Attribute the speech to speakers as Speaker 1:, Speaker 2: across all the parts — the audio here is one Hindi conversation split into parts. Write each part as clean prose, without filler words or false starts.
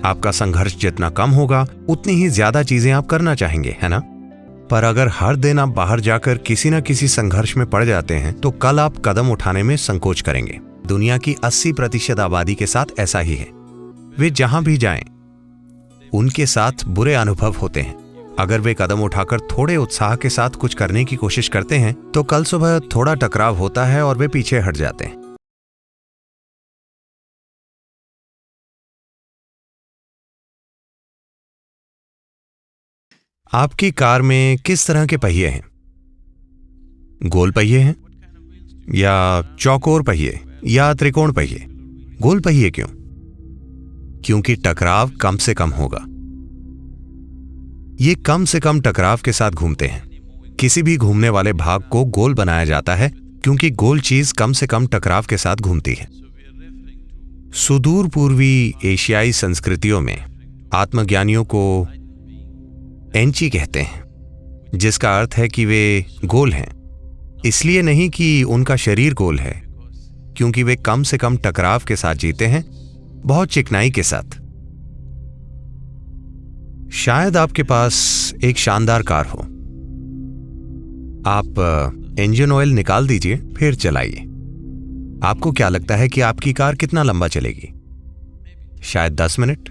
Speaker 1: आपका संघर्ष जितना कम होगा उतनी ही ज्यादा चीजें आप करना चाहेंगे, है ना? पर अगर हर दिन आप बाहर जाकर किसी न किसी संघर्ष में पड़ जाते हैं तो कल आप कदम उठाने में संकोच करेंगे। दुनिया की 80% आबादी के साथ ऐसा ही है। वे जहां भी जाएं, उनके साथ बुरे अनुभव होते हैं। अगर वे कदम उठाकर थोड़े उत्साह के साथ कुछ करने की कोशिश करते हैं तो कल सुबह थोड़ा टकराव होता है और वे पीछे हट जाते हैं। आपकी कार में किस तरह के पहिए हैं? गोल पहिए हैं या चौकोर पहिए या त्रिकोण पहिए? गोल पहिए क्यों? क्योंकि टकराव कम से कम होगा। ये कम से कम टकराव के साथ घूमते हैं। किसी भी घूमने वाले भाग को गोल बनाया जाता है क्योंकि गोल चीज कम से कम टकराव के साथ घूमती है। सुदूर पूर्वी एशियाई संस्कृतियों में आत्मज्ञानियों को एंची कहते हैं, जिसका अर्थ है कि वे गोल हैं। इसलिए नहीं कि उनका शरीर गोल है, क्योंकि वे कम से कम टकराव के साथ जीते हैं, बहुत चिकनाई के साथ। शायद आपके पास एक शानदार कार हो। आप इंजन ऑयल निकाल दीजिए, फिर चलाइए। आपको क्या लगता है कि आपकी कार कितना लंबा चलेगी? शायद 10 मिनट,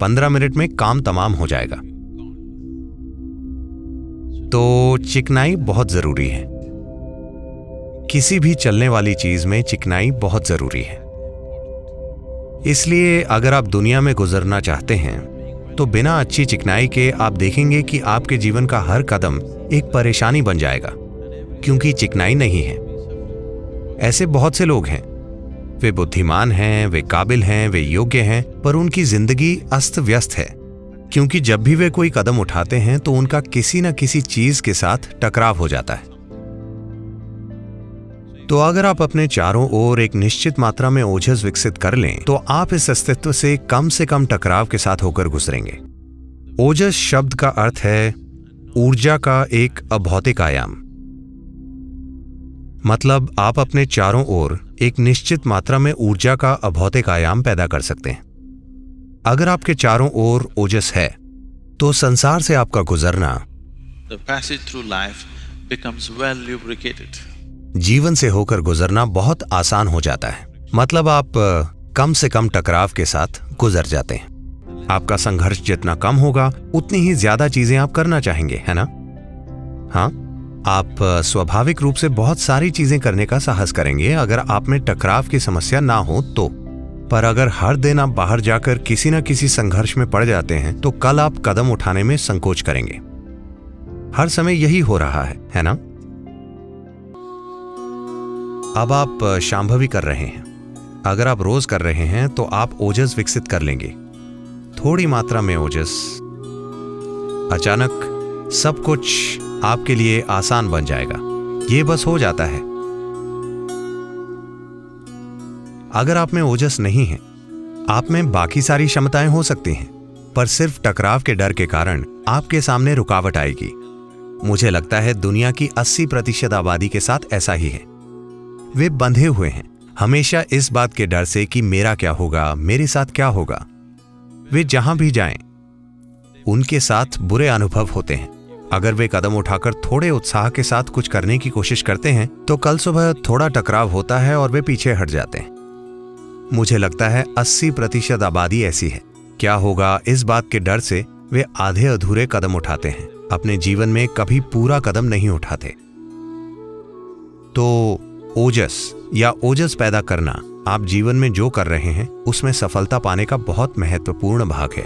Speaker 1: 15 मिनट में काम तमाम हो जाएगा। तो चिकनाई बहुत जरूरी है। किसी भी चलने वाली चीज में चिकनाई बहुत जरूरी है। इसलिए अगर आप दुनिया में गुजरना चाहते हैं तो बिना अच्छी चिकनाई के आप देखेंगे कि आपके जीवन का हर कदम एक परेशानी बन जाएगा, क्योंकि चिकनाई नहीं है। ऐसे बहुत से लोग हैं, वे बुद्धिमान हैं, वे काबिल हैं, वे योग्य हैं, पर उनकी जिंदगी अस्त व्यस्त है, क्योंकि जब भी वे कोई कदम उठाते हैं तो उनका किसी न किसी चीज के साथ टकराव हो जाता है। तो अगर आप अपने चारों ओर एक निश्चित मात्रा में ओजस विकसित कर लें तो आप इस अस्तित्व से कम टकराव के साथ होकर गुजरेंगे। ओजस शब्द का अर्थ है ऊर्जा का एक अभौतिक आयाम। मतलब आप अपने चारों ओर एक निश्चित मात्रा में ऊर्जा का अभौतिक आयाम पैदा कर सकते हैं। अगर आपके चारों ओर ओजस है तो संसार से आपका गुजरना,
Speaker 2: The passage through life becomes well lubricated.
Speaker 1: जीवन से होकर गुजरना बहुत आसान हो जाता है। मतलब आप कम से कम टकराव के साथ गुजर जाते हैं। आपका संघर्ष जितना कम होगा उतनी ही ज्यादा चीजें आप करना चाहेंगे, है ना? हाँ, आप स्वाभाविक रूप से बहुत सारी चीजें करने का साहस करेंगे अगर आप में टकराव की समस्या ना हो तो। पर अगर हर दिन आप बाहर जाकर किसी न किसी संघर्ष में पड़ जाते हैं तो कल आप कदम उठाने में संकोच करेंगे। हर समय यही हो रहा है ना? अब आप शांभवी कर रहे हैं। अगर आप रोज कर रहे हैं तो आप ओजस विकसित कर लेंगे, थोड़ी मात्रा में ओजस। अचानक सब कुछ आपके लिए आसान बन जाएगा। ये बस हो जाता है। अगर आप में ओजस नहीं है, आप में बाकी सारी क्षमताएं हो सकती हैं, पर सिर्फ टकराव के डर के कारण आपके सामने रुकावट आएगी। मुझे लगता है दुनिया की 80% आबादी के साथ ऐसा ही है। वे बंधे हुए हैं हमेशा इस बात के डर से कि मेरा क्या होगा, मेरे साथ क्या होगा। वे जहां भी जाएं, उनके साथ बुरे अनुभव होते हैं। अगर वे कदम उठाकर थोड़े उत्साह के साथ कुछ करने की कोशिश करते हैं तो कल सुबह थोड़ा टकराव होता है और वे पीछे हट जाते हैं। मुझे लगता है 80% आबादी ऐसी है। क्या होगा इस बात के डर से वे आधे अधूरे कदम उठाते हैं, अपने जीवन में कभी पूरा कदम नहीं उठाते। तो ओजस या ओजस पैदा करना आप जीवन में जो कर रहे हैं उसमें सफलता पाने का बहुत महत्वपूर्ण भाग है।